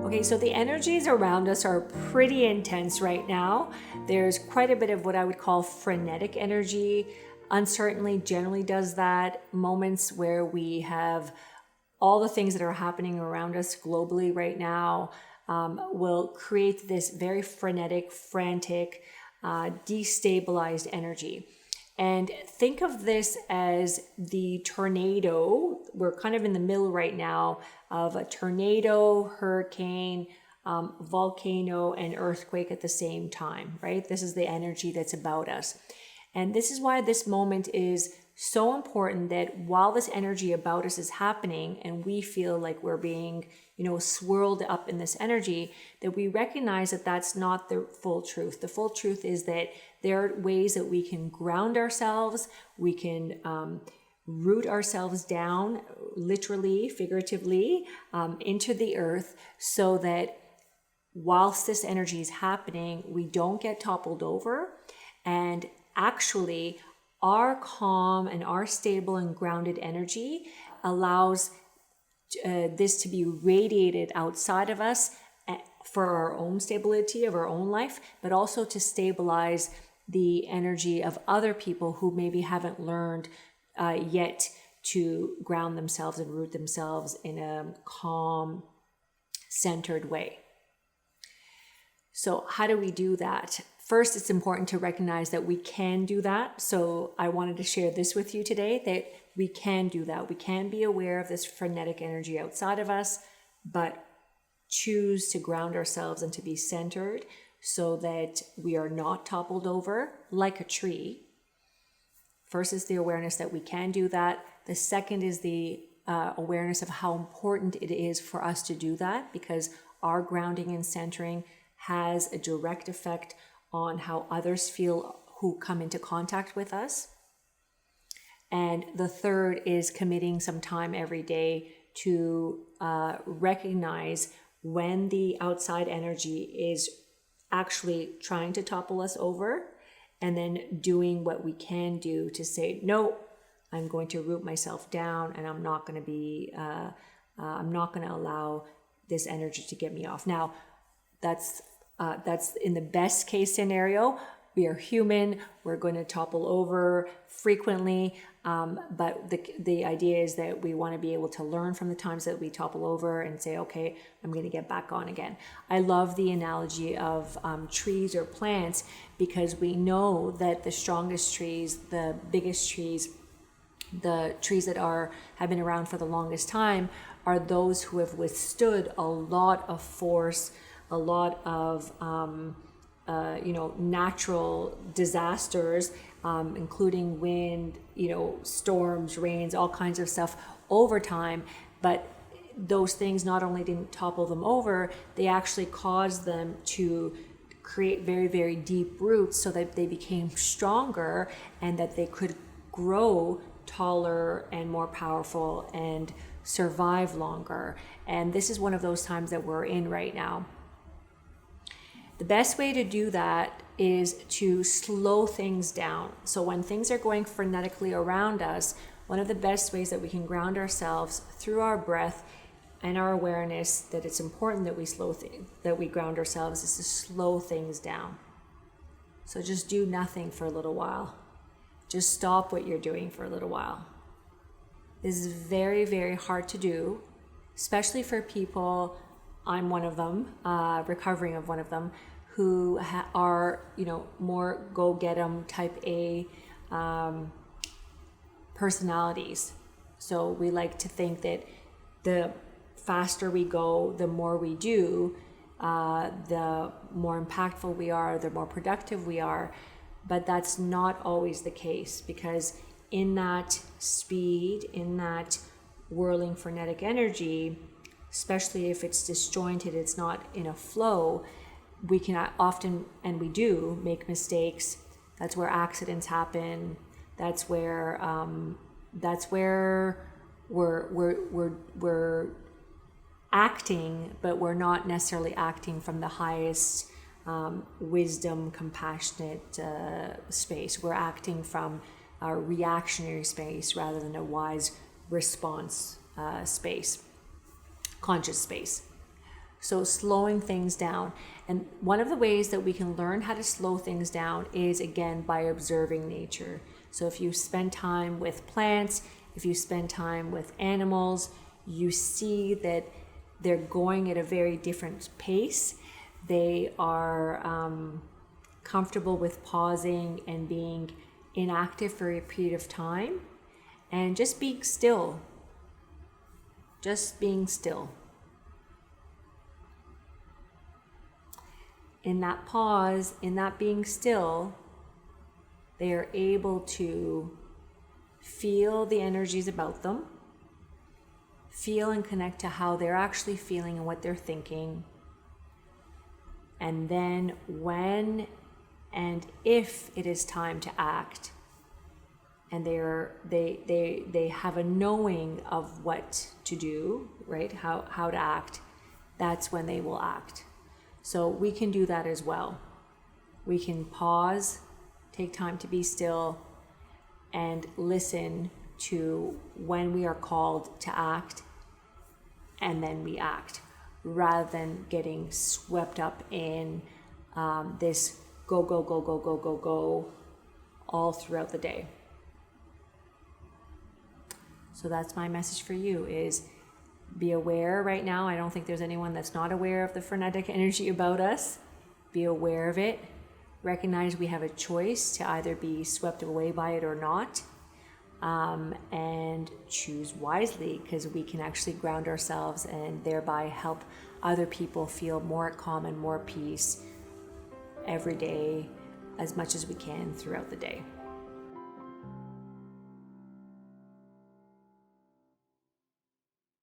Okay, so the energies around us are pretty intense right now. There's quite a bit of what I would call frenetic energy. Uncertainty generally does that. Moments where we have all the things that are happening around us globally right now will create this very frenetic, frantic, destabilized energy. And think of this as the tornado. We're kind of in the middle right now of a tornado, hurricane, volcano, and earthquake at the same time, right? This is the energy that's about us. And this is why this moment is so important, that while this energy about us is happening and we feel like we're being, swirled up in this energy, that we recognize that that's not the full truth. The full truth is that there are ways that we can ground ourselves, we can root ourselves down, literally, figuratively, into the earth, so that whilst this energy is happening, we don't get toppled over. And actually, our calm and our stable and grounded energy allows this to be radiated outside of us for our own stability of our own life, but also to stabilize the energy of other people who maybe haven't learned yet to ground themselves and root themselves in a calm, centered way. So how do we do that? First, it's important to recognize that we can do that. So I wanted to share this with you today, that we can do that. We can be aware of this frenetic energy outside of us, but choose to ground ourselves and to be centered so that we are not toppled over like a tree. First is the awareness that we can do that. The second is the awareness of how important it is for us to do that, because our grounding and centering has a direct effect on how others feel who come into contact with us. And the third is committing some time every day to recognize when the outside energy is actually trying to topple us over, and then doing what we can do to say, no, I'm going to root myself down, and I'm not going to allow this energy to get me off. Now, that's in the best case scenario. We are human. We're going to topple over frequently. But the idea is that we want to be able to learn from the times that we topple over and say, okay, I'm going to get back on again. I love the analogy of trees or plants, because we know that the strongest trees, the biggest trees, the trees that have been around for the longest time are those who have withstood a lot of force, a lot of natural disasters, including wind, storms, rains, all kinds of stuff over time. But those things not only didn't topple them over, they actually caused them to create very, very deep roots so that they became stronger and that they could grow taller and more powerful and survive longer. And this is one of those times that we're in right now. The best way to do that is to slow things down. So when things are going frenetically around us, one of the best ways that we can ground ourselves through our breath and our awareness that it's important that we ground ourselves is to slow things down. So just do nothing for a little while. Just stop what you're doing for a little while. This is very, very hard to do, especially for people. I'm one of them, recovering of one of them, who are, more go-get-em type A personalities. So we like to think that the faster we go, the more we do, the more impactful we are, the more productive we are. But that's not always the case, because in that speed, in that whirling frenetic energy, especially if it's disjointed, it's not in a flow, we can often, and we do, make mistakes. That's where accidents happen. That's where we're acting, but we're not necessarily acting from the highest wisdom, compassionate space. We're acting from a reactionary space rather than a wise response space, conscious space. So slowing things down. And one of the ways that we can learn how to slow things down is, again, by observing nature. So if you spend time with plants, if you spend time with animals, you see that they're going at a very different pace. They are comfortable with pausing and being inactive for a period of time and just being still. Just being still. In that pause, in that being still, they are able to feel the energies about them, feel and connect to how they're actually feeling and what they're thinking. And then when and if it is time to act, and they have a knowing of what to do, right? How to act, that's when they will act. So we can do that as well. We can pause, take time to be still, and listen to when we are called to act, and then we act, rather than getting swept up in this go, go, go, go, go, go, go all throughout the day. So that's my message for you, is be aware right now. I don't think there's anyone that's not aware of the frenetic energy about us. Be aware of it. Recognize we have a choice to either be swept away by it or not. And choose wisely, because we can actually ground ourselves and thereby help other people feel more at calm and more peace every day, as much as we can throughout the day.